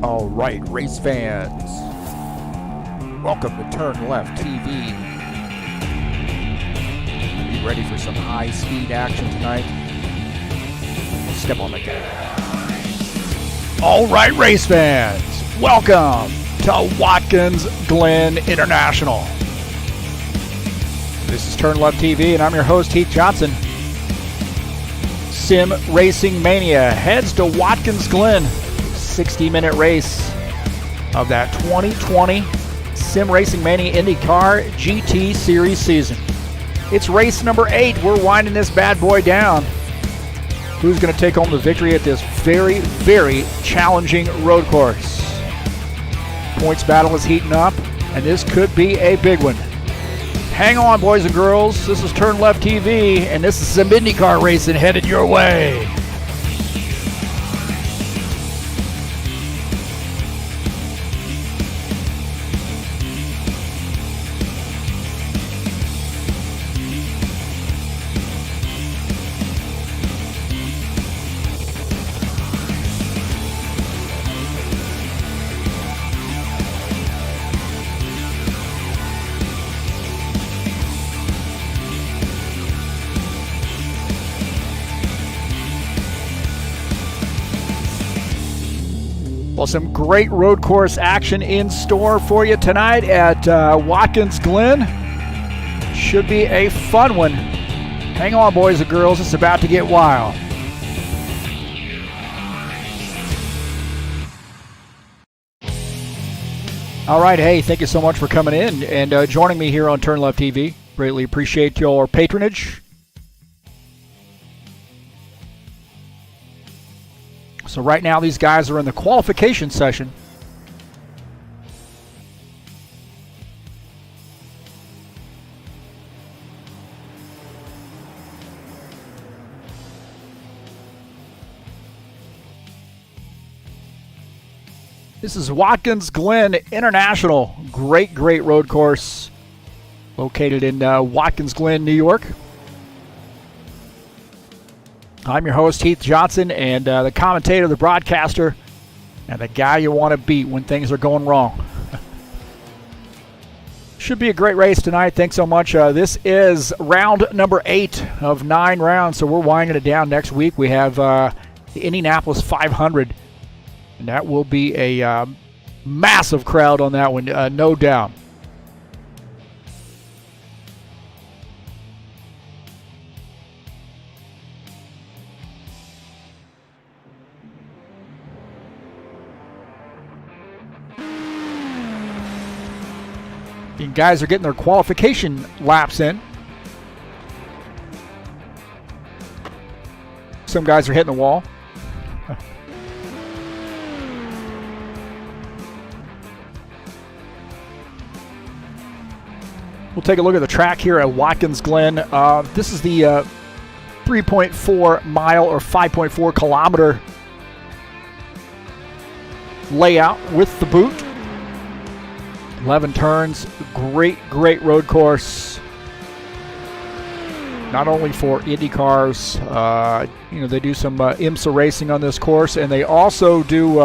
All right, race fans, welcome to TurnLeftTV. Be ready for some high-speed action tonight. Step on the gas. All right, race fans, welcome to Watkins Glen International. This is TurnLeftTV, and I'm your host, Heath Johnson. Sim Racing Mania heads to Watkins Glen. 60-minute race of that 2020 Sim Racing Mania IndyCar GT Series season. It's race number 8. We're winding this bad boy down. Who's going to take home the victory at this very, very challenging road course? Points battle is heating up, and this could be a big one. Hang on, boys and girls. This is TurnLeftTV, and this is some IndyCar racing headed your way. Well, some great road course action in store for you tonight at Watkins Glen. Should be a fun one. Hang on, boys and girls. It's about to get wild. All right. Hey, thank you so much for coming in and joining me here on TurnLeftTV. Greatly appreciate your patronage. So right now these guys are in the qualification session. This is Watkins Glen International. Great road course located in Watkins Glen, New York. I'm your host, Heath Johnson, and the commentator, the broadcaster, and the guy you want to beat when things are going wrong. Should be a great race tonight. Thanks so much. This is round number 8 of 9 rounds, so we're winding it down. Next week we have the Indianapolis 500, and that will be a massive crowd on that one, no doubt. And guys are getting their qualification laps in. Some guys are hitting the wall. We'll take a look at the track here at Watkins Glen. This is the 3.4 mile or 5.4 kilometer layout with the boot. 11 turns, great road course. Not only for IndyCars, they do some IMSA racing on this course, and they also do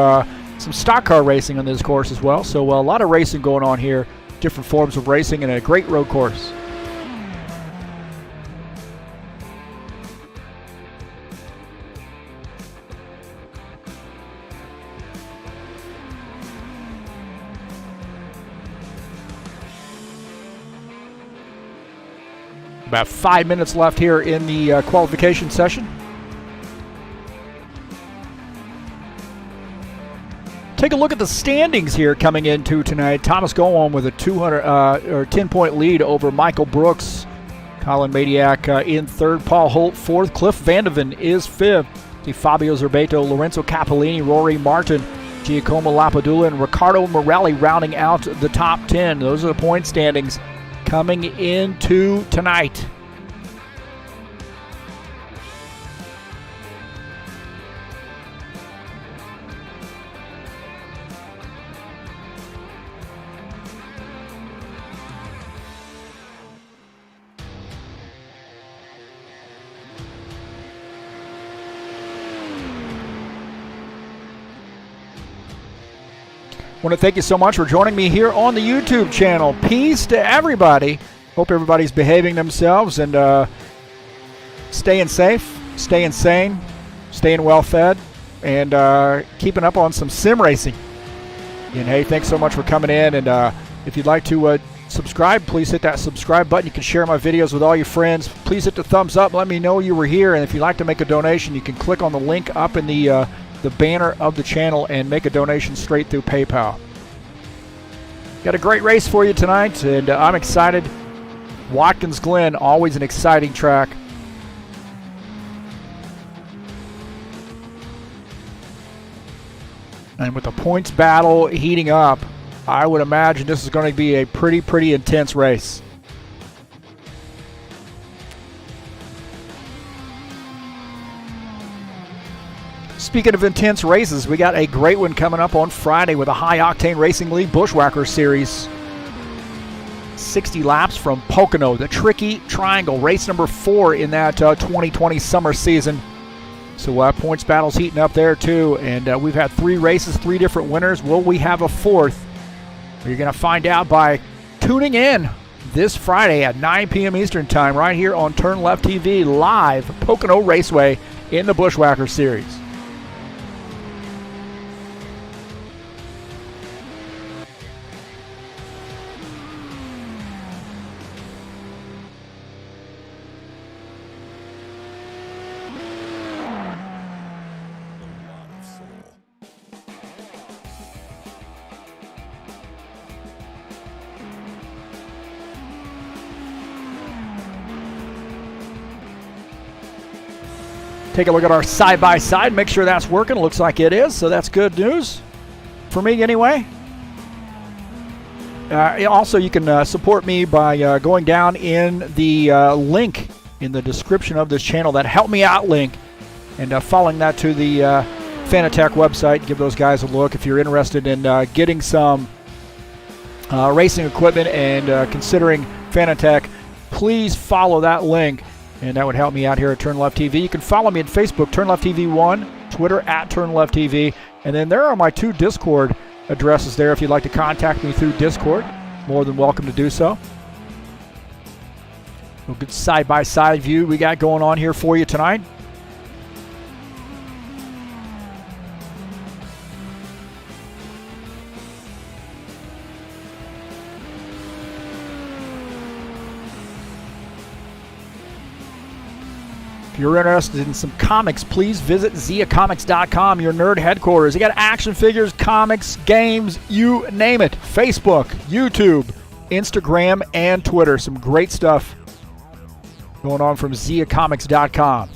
some stock car racing on this course as well. So a lot of racing going on here, different forms of racing, and a great road course. About 5 minutes left here in the qualification session. Take a look at the standings here coming into tonight. Thomas Gowon with a 10-point lead over Michael Brooks. Colin Madiak in third. Paul Holt fourth. Cliff Vandeven is fifth. Fabio Zerbato, Lorenzo Capellini, Rory Martin, Giacomo Lapadula, and Riccardo Morelli rounding out the top 10. Those are the point standings coming into tonight. Want to thank you so much for joining me here on the YouTube channel. Peace to everybody. Hope everybody's behaving themselves and staying safe, staying sane, staying well fed, and keeping up on some sim racing. And hey, thanks so much for coming in. And if you'd like to subscribe, please hit that subscribe button. You can share my videos with all your friends. Please hit the thumbs up. Let me know you were here. And if you'd like to make a donation, you can click on the link up in the banner of the channel and make a donation straight through PayPal. Got a great race for you tonight, and I'm excited. Watkins Glen, always an exciting track. And with the points battle heating up, I would imagine this is going to be a pretty intense race. Speaking of intense races, we got a great one coming up on Friday with a High Octane Racing League Bushwhacker Series. 60 laps from Pocono, the Tricky Triangle, race number 4 in that 2020 summer season. So points battles heating up there too, and we've had 3 races, 3 different winners. Will we have a 4th? You're going to find out by tuning in this Friday at 9 p.m. Eastern Time right here on TurnLeftTV, live Pocono Raceway in the Bushwhacker Series. Take a look at our side-by-side, make sure that's working. Looks like it is, so that's good news for me anyway. Also, you can support me by going down in the link in the description of this channel, that Help Me Out link, and following that to the Fanatec website. Give those guys a look if you're interested in getting some racing equipment and considering Fanatec. Please follow that link, and that would help me out here at TurnLeftTV. You can follow me on Facebook, TurnLeftTV1, Twitter at TurnLeftTV, and then there are my 2 Discord addresses there if you'd like to contact me through Discord. More than welcome to do so. A good side-by-side view we got going on here for you tonight. If you're interested in some comics, please visit ziacomics.com, your nerd headquarters. They got action figures, comics, games, you name it. Facebook, YouTube, Instagram, and Twitter. Some great stuff going on from ziacomics.com.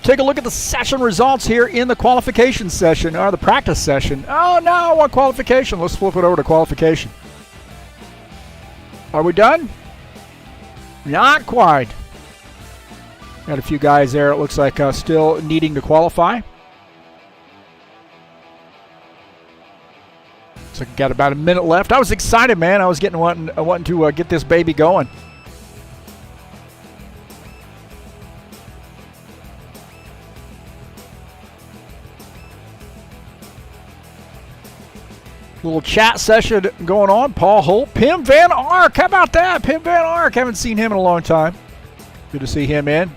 Take a look at the session results here in the qualification session, or the practice session. Oh no, what qualification? Let's flip it over to qualification. Are we done? Not quite. Got a few guys there, it looks like still needing to qualify. So got about a minute left. I was excited, man. I was wanting to get this baby going. Little chat session going on. Paul Holt, Pim Van Ark. How about that? Pim Van Ark. Haven't seen him in a long time. Good to see him in.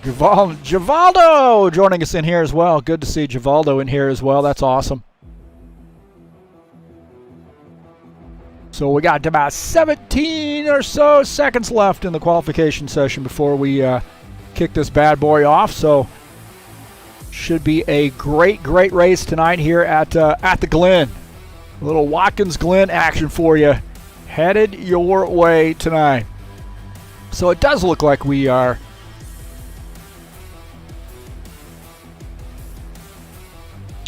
Givaldo joining us in here as well. Good to see Givaldo in here as well. That's awesome. So we got about 17 or so seconds left in the qualification session before we kick this bad boy off. So should be a great race tonight here at the Glen. A little Watkins Glen action for you headed your way tonight. So it does look like we are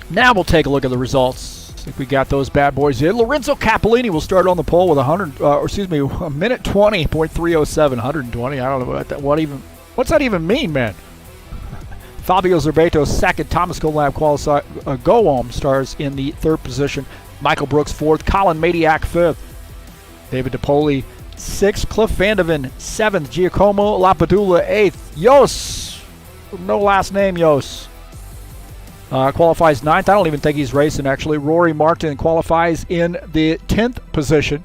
now. We'll take a look at the results. Looks like we got those bad boys in. Lorenzo Capellini will start on the pole with a minute 20.307. 120. I don't know what that. What's that even mean, man? Fabio Zerbeto second. Thomas Goam starts in the third position. Michael Brooks fourth. Colin Madiak fifth. David DePoli sixth. Cliff Vandeven seventh. Giacomo Lapadula eighth. Jos, no last name, Jos, qualifies ninth. I don't even think he's racing, actually. Rory Martin qualifies in the 10th position.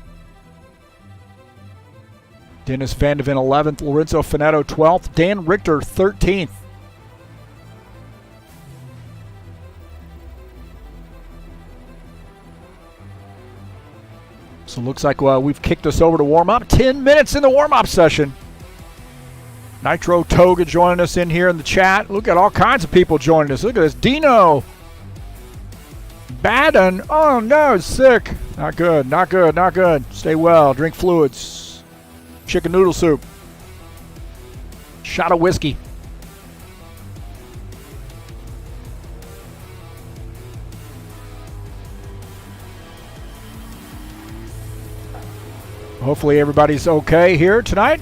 Dennis Vandeven 11th. Lorenzo Finetto 12th. Dan Richter 13th. So it looks like we've kicked us over to warm-up. 10 minutes in the warm-up session. Nitro Toga joining us in here in the chat. Look at all kinds of people joining us. Look at this. Dino. Baden. Oh, no, sick. Not good, not good, not good. Stay well. Drink fluids. Chicken noodle soup. Shot of whiskey. Hopefully everybody's okay here tonight.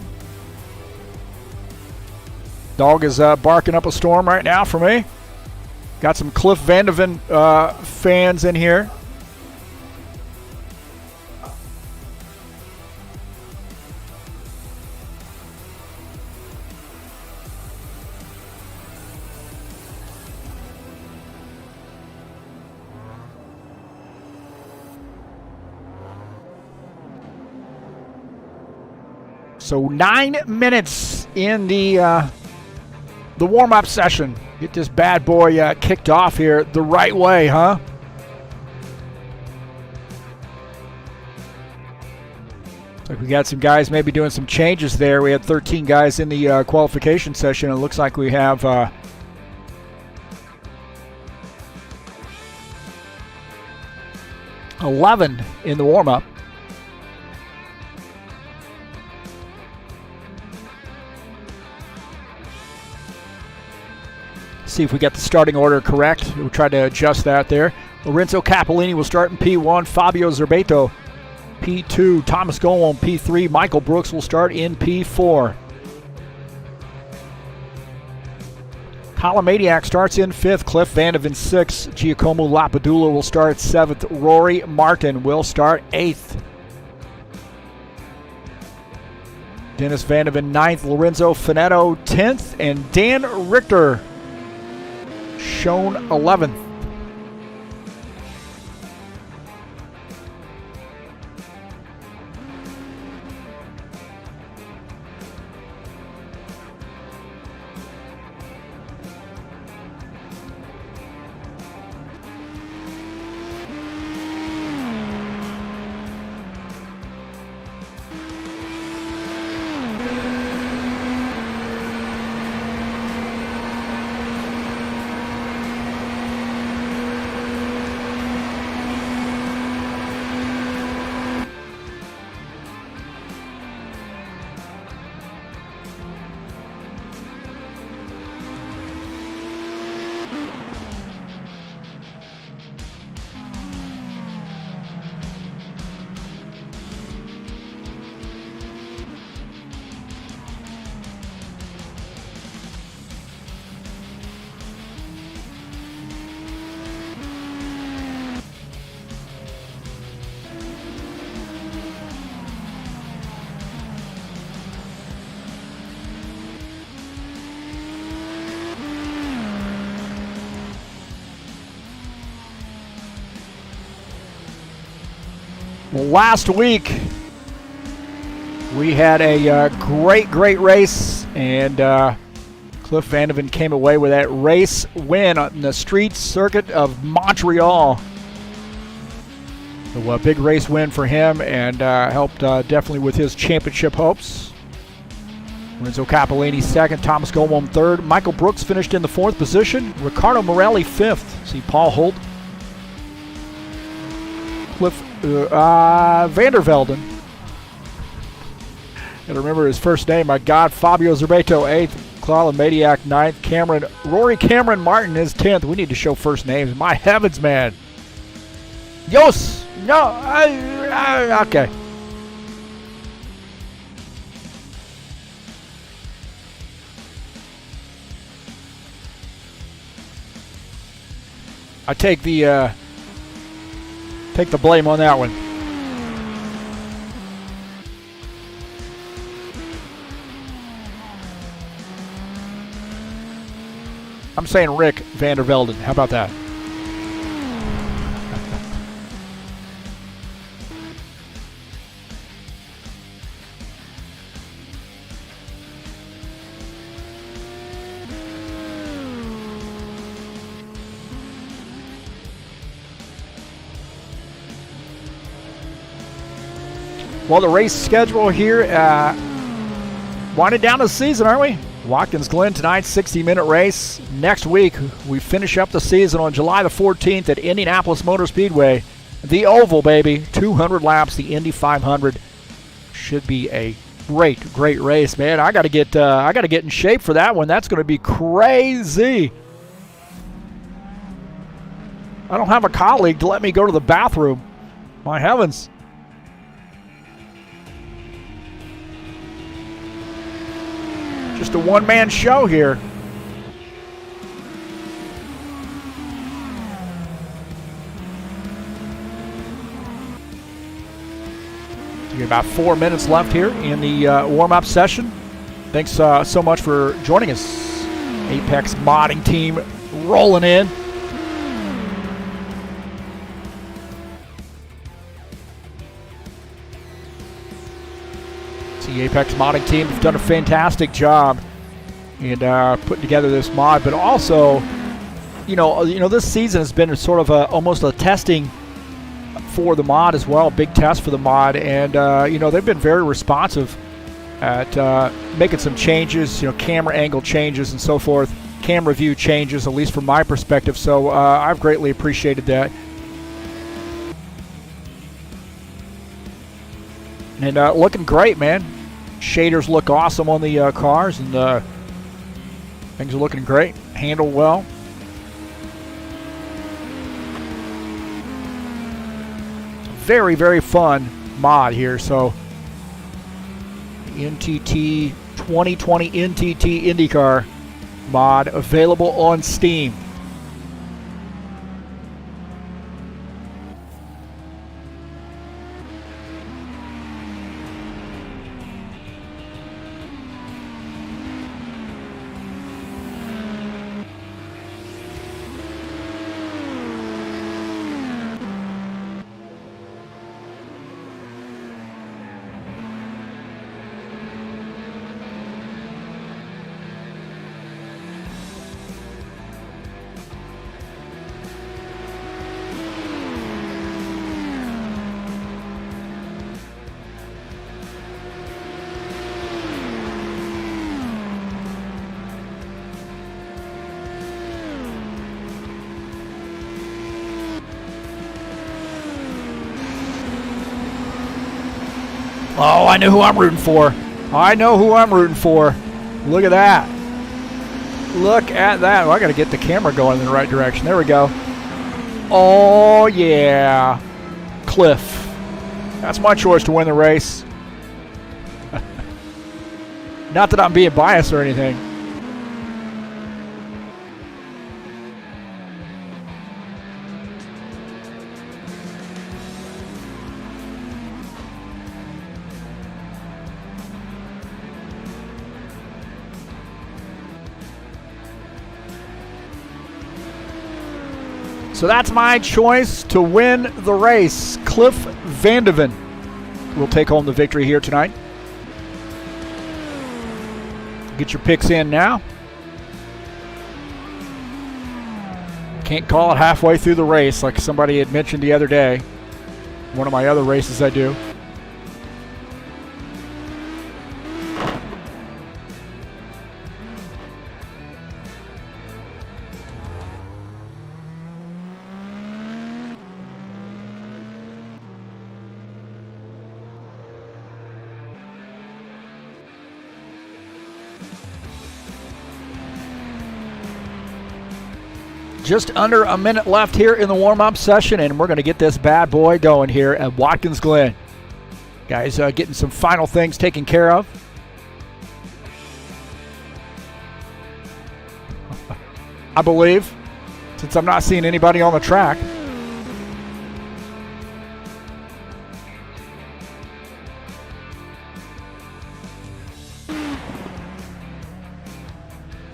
Dog is barking up a storm right now for me. Got some Cliff Vandeven fans in here. So 9 minutes in the warm-up session. Get this bad boy kicked off here the right way, huh? Looks like we got some guys maybe doing some changes there. We had 13 guys in the qualification session. It looks like we have 11 in the warm-up. See if we get the starting order correct. We'll try to adjust that there. Lorenzo Capellini will start in P1. Fabio Zerbeto P2. Thomas Goam P3. Michael Brooks will start in P4. Colin Madiak starts in 5th. Cliff Vandeven 6th. Giacomo Lapadula will start 7th. Rory Martin will start 8th. Dennis Vandeven 9th. Lorenzo Finetto 10th. And Dan Richter shown 11th. Well, last week we had a great race, and Cliff Vandeven came away with that race win on the street circuit of Montreal. So a big race win for him, and helped definitely with his championship hopes. Lorenzo Capellini second, Thomas Goam third. Michael Brooks finished in the 4th position. Ricardo Morelli 5th. See Paul Holt. Cliff Vandervelden. Gotta remember his first name. My God, Fabio Zerbeto 8th. Colin Madiak 9th. Rory Cameron Martin is 10th. We need to show first names. My heavens, man. Yos! No! Okay. I take the blame on that one. I'm saying Rick van der Velden. How about that? Well, the race schedule here, winding down the season, aren't we? Watkins Glen tonight, 60-minute race. Next week, we finish up the season on July the 14th at Indianapolis Motor Speedway. The Oval, baby, 200 laps, the Indy 500. Should be a great, great race, man. I got to get in shape for that one. That's going to be crazy. I don't have a colleague to let me go to the bathroom. My heavens. Just a one-man show here. So about 4 minutes left here in the warm-up session. Thanks so much for joining us. Apex modding team rolling in. The Apex modding team have done a fantastic job in putting together this mod, but also, you know, this season has been sort of almost a testing for the mod as well, big test for the mod, and you know, they've been very responsive at making some changes, you know, camera angle changes and so forth, camera view changes, at least from my perspective. So I've greatly appreciated that. And looking great, man. Shaders look awesome on the cars, and things are looking great. Handle well. Very, very fun mod here. So, NTT 2020 NTT IndyCar mod available on Steam. Oh, I know who I'm rooting for. I know who I'm rooting for. Look at that. Look at that. Well, I got to get the camera going in the right direction. There we go. Oh, yeah. Cliff. That's my choice to win the race. Not that I'm being biased or anything. So that's my choice to win the race. Cliff Vandeven will take home the victory here tonight. Get your picks in now. Can't call it halfway through the race like somebody had mentioned the other day. One of my other races I do. Just under a minute left here in the warm-up session, and we're going to get this bad boy going here at Watkins Glen. Guys getting some final things taken care of. I believe, since I'm not seeing anybody on the track.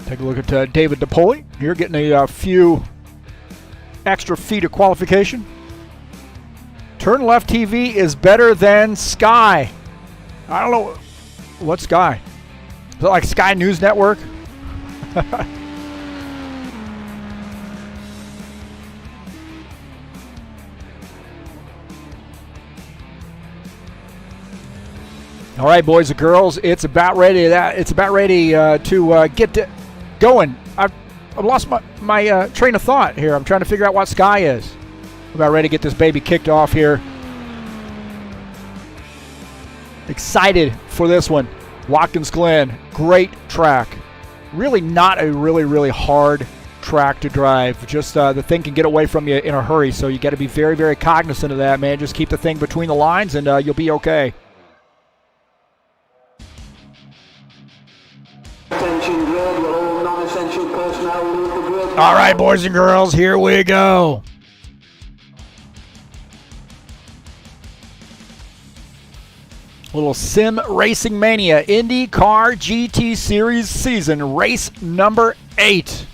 Take a look at David DePoli here, getting a few extra feet of qualification. TurnLeftTV is better than Sky. I don't know. What's Sky? Is it like Sky News Network? All right, boys and girls, it's about ready. To get going. I've lost my train of thought here. I'm trying to figure out what Sky is. About ready to get this baby kicked off here. Excited for this one. Watkins Glen, great track. Really not a really hard track to drive. Just the thing can get away from you in a hurry, so you got to be very cognizant of that, man. Just keep the thing between the lines, and you'll be okay. All right, boys and girls, here we go. Little Sim Racing Mania IndyCar GT Series season, race number 8.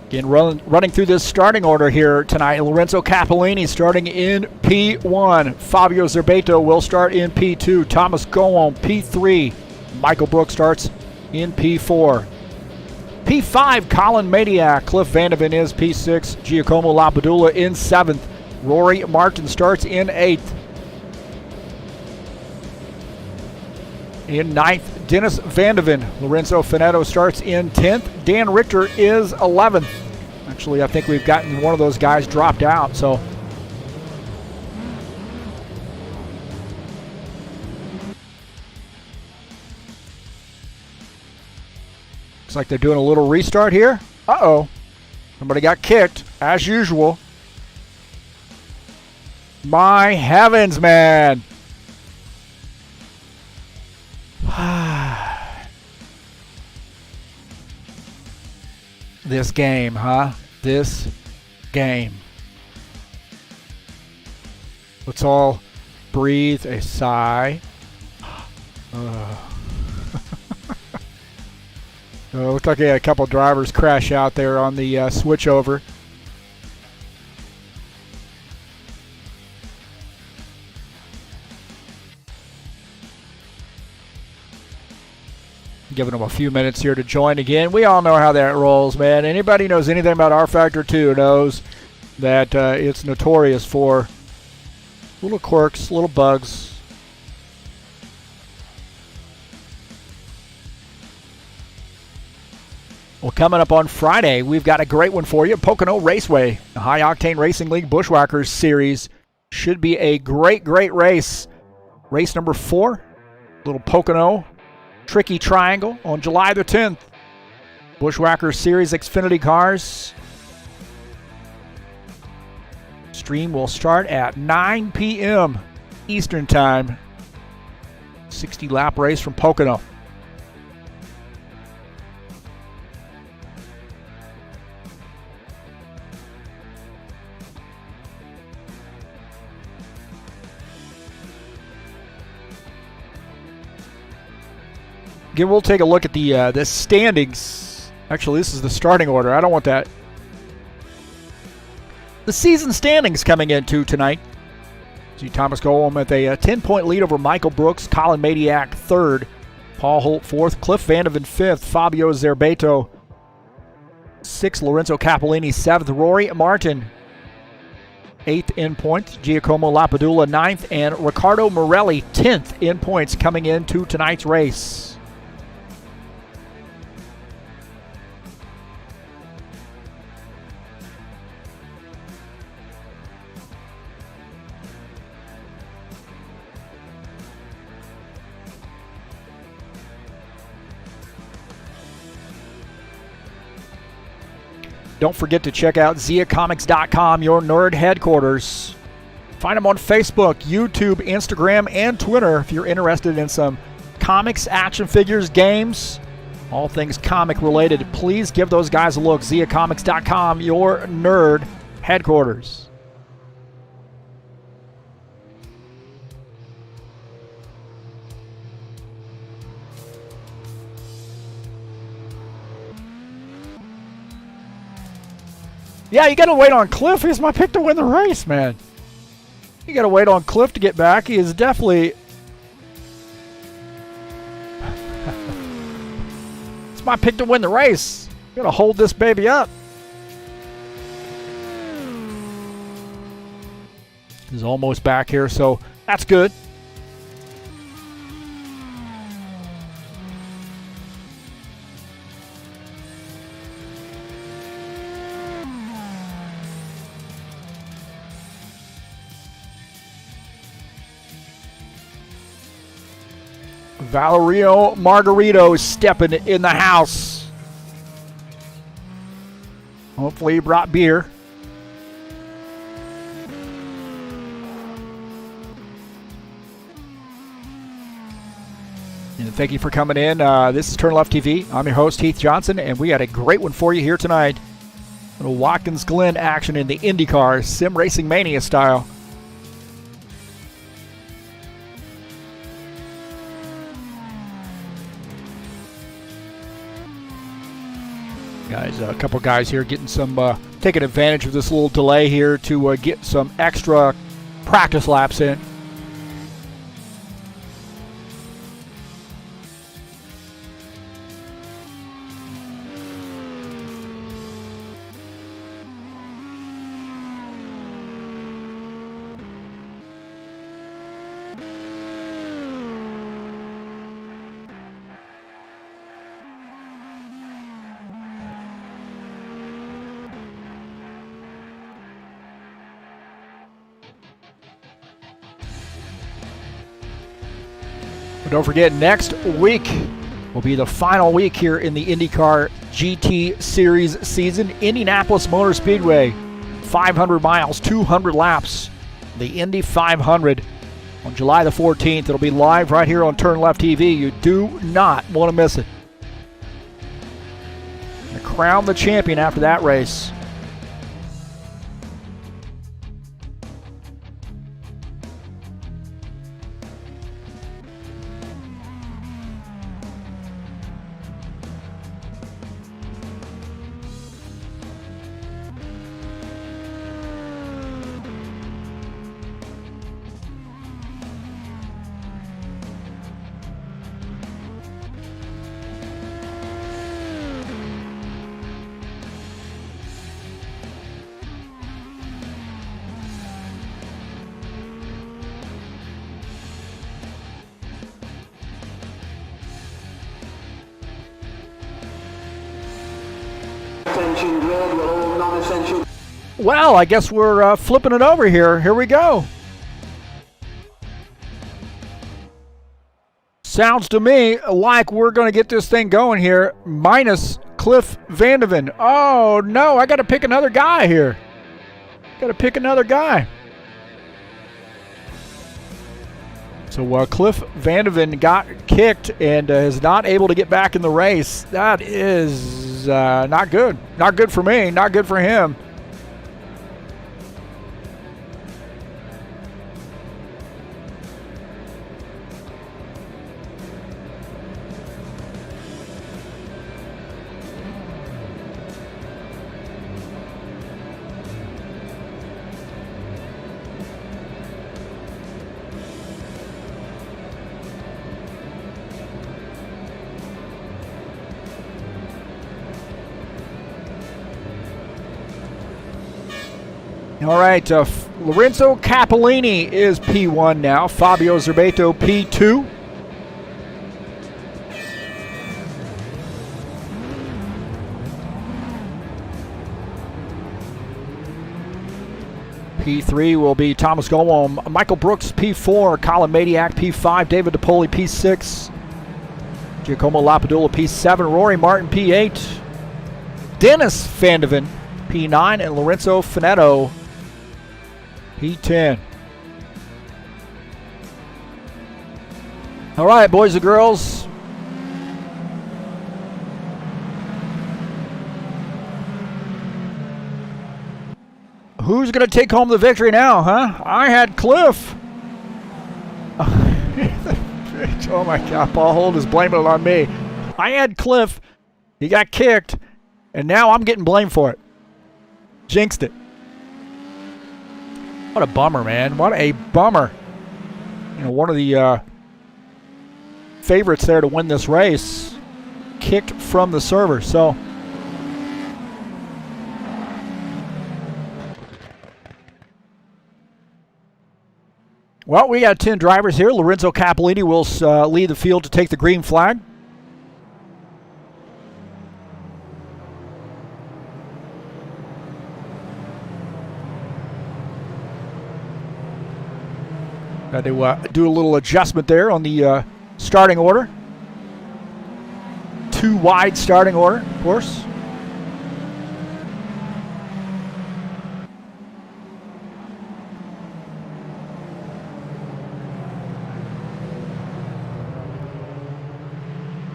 Again, running through this starting order here tonight. Lorenzo Capellini starting in P1. Fabio Zerbato will start in P2. Thomas Goom, P3. Michael Brooks starts in P4. P5, Colin Madiak. Cliff Vandeven is P6. Giacomo Lapadula in 7th. Rory Martin starts in 8th. In 9th, Dennis Vandeven. Lorenzo Finetto starts in 10th. Dan Richter is 11th. Actually, I think we've gotten one of those guys dropped out, so. Looks like they're doing a little restart here. Uh-oh. Somebody got kicked, as usual. My heavens, man. This game, huh? This game. Let's all breathe a sigh. Looks like a couple drivers crash out there on the switchover. Giving them a few minutes here to join again. We all know how that rolls, man. Anybody knows anything about rFactor 2 knows that it's notorious for little quirks, little bugs. Well, coming up on Friday, we've got a great one for you. Pocono Raceway, the High Octane Racing League Bushwhackers Series. Should be a great race. Race number 4, little Pocono Tricky Triangle on July the 10th. Bushwhackers Series Xfinity cars. Stream will start at 9 p.m. Eastern Time. 60-lap race from Pocono. Again, we'll take a look at the standings. Actually, this is the starting order. I don't want that. The season standings coming into tonight. See Thomas Goem with a 10-point lead over Michael Brooks. Colin Madiak 3rd. Paul Holt 4th. Cliff Vandeven 5th. Fabio Zerbato 6th. Lorenzo Capellini 7th. Rory Martin 8th in points. Giacomo Lapadula 9th. And Riccardo Morelli 10th in points coming into tonight's race. Don't forget to check out ZiaComics.com, your nerd headquarters. Find them on Facebook, YouTube, Instagram, and Twitter if you're interested in some comics, action figures, games, all things comic related. Please give those guys a look. ZiaComics.com, your nerd headquarters. Yeah, you got to wait on Cliff. He's my pick to win the race, man. You got to wait on Cliff to get back. He is definitely... It's my pick to win the race. Got to hold this baby up. He's almost back here, so that's good. Valerio Margarito stepping in the house. Hopefully he brought beer. And thank you for coming in. This is TurnLeftTV. I'm your host, Heath Johnson, and we got a great one for you here tonight. A little Watkins Glen action in the IndyCar, Sim Racing Mania style. Guys, a couple guys here getting some, taking advantage of this little delay here to get some extra practice laps in. But don't forget, next week will be the final week here in the IndyCar GT Series season. Indianapolis Motor Speedway, 500 miles, 200 laps. The Indy 500 on July the 14th. It'll be live right here on TurnLeftTV. You do not want to miss it. And crown the champion after that race. Well, I guess we're flipping it over here. Here we go. Sounds to me like we're going to get this thing going here, minus Cliff Vandeven. Oh, no, I got to pick another guy here. Got to pick another guy. So Cliff Vandeven got kicked and is not able to get back in the race. That is not good. Not good for me, not good for him. All right, Lorenzo Capellini is P1 now. Fabio Zerbato P2. P3 will be Thomas Golom. Michael Brooks P4. Colin Madiak P5. David DePoli P6. Giacomo Lapadula P7. Rory Martin P8. Dennis Vandeven P9, and Lorenzo Fanatec, P10. All right, boys and girls. Who's going to take home the victory now, huh? I had Cliff. Oh my God, Paul Holt is blaming it on me. I had Cliff. He got kicked, and now I'm getting blamed for it. Jinxed it. What a bummer, man. What a bummer. You know, one of the favorites there to win this race kicked from the server, so... Well, we got 10 drivers here. Lorenzo Capellini will lead the field to take the green flag. Got to do a little adjustment there on the starting order. 2 wide starting order, of course.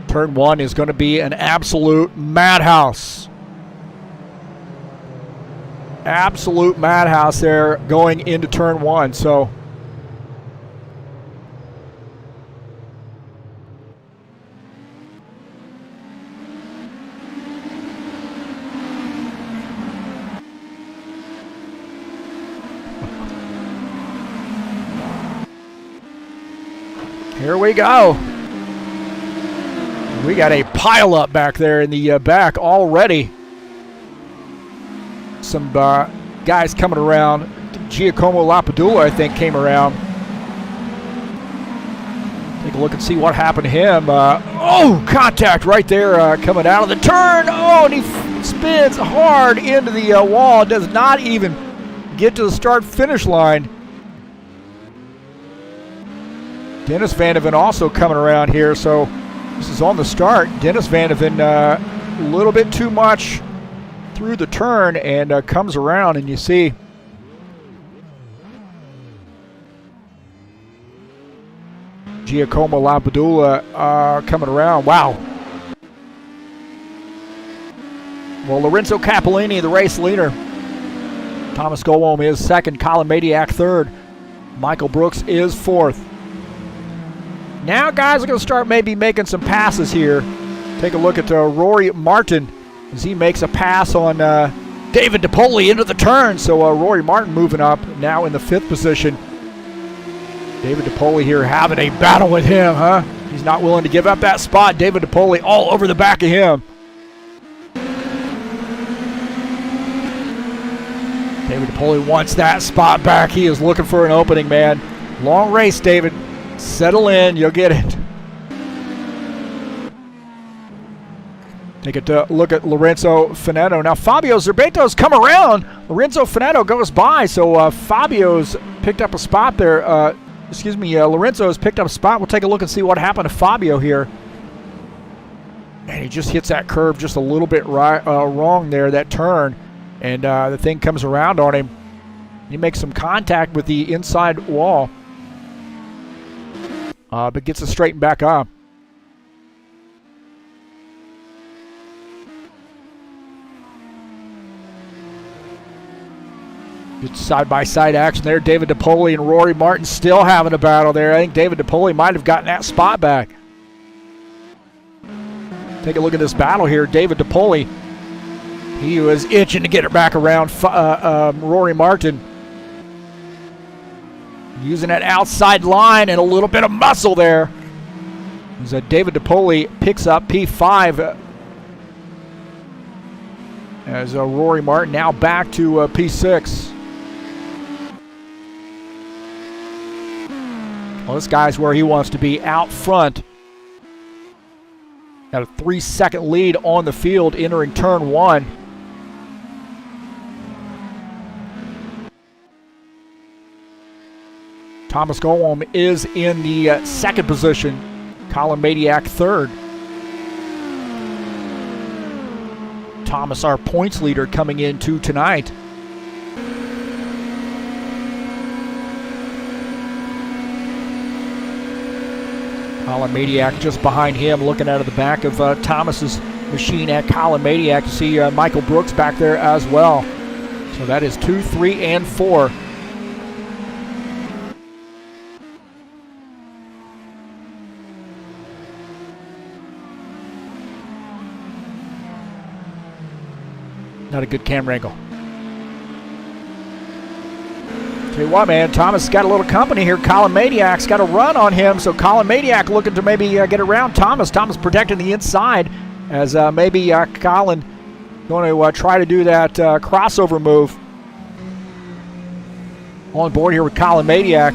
Turn 1 is going to be an absolute madhouse. Absolute madhouse there going into turn 1. So here we go. We got a pile up back there in the back already. Some guys coming around. Giacomo Lapadula, I think, came around. Take a look and see what happened to him. Oh, contact right there coming out of the turn. Oh, and he spins hard into the wall. Does not even get to the start-finish line. Dennis Van de Ven also coming around here, so this is on the start. Dennis Van de Ven a little bit too much through the turn and comes around, and you see Giacomo Lapadula coming around. Wow. Well, Lorenzo Capellini, the race leader. Thomas Golom is second. Colin Madiak third. Michael Brooks is fourth. Now guys are going to start maybe making some passes here. Take a look at Rory Martin as he makes a pass on David DePoli into the turn. So Rory Martin moving up now in the 5th position. David DePoli here having a battle with him, huh? He's not willing to give up that spot. David DePoli all over the back of him. David DePoli wants that spot back. He is looking for an opening, man. Long race, David. Settle in, you'll get it. Take a look at Lorenzo Fanatec. Now Fabio Zerbeto's come around. Lorenzo Fanatec goes by, so Fabio's picked up a spot there. Lorenzo's picked up a spot. We'll take a look and see what happened to Fabio here. And he just hits that curve just a little bit wrong there, that turn. And the thing comes around on him. He makes some contact with the inside wall. But gets it straightened back up. Good side-by-side action there. David DePoli and Rory Martin still having a battle there. I think David DePoli might have gotten that spot back. Take a look at this battle here. David DePoli, he was itching to get it back around Rory Martin. Using that outside line and a little bit of muscle there. As David DePoli picks up P5. As Rory Martin now back to P6. Well, this guy's where he wants to be, out front. Got a 3-second lead on the field entering turn 1. Thomas Golom is in the 2nd position. Colin Madiak 3rd. Thomas, our points leader, coming into tonight. Colin Mediac just behind him, looking out of the back of Thomas's machine at Colin Mediac. You see Michael Brooks back there as well. So that is 2, 3, and 4. Not a good camera angle. Tell you what, man, Thomas got a little company here. Colin Mediac's got a run on him, so Colin Mediac looking to maybe get around Thomas. Thomas protecting the inside as maybe Colin going to try to do that crossover move. On board here with Colin Mediac.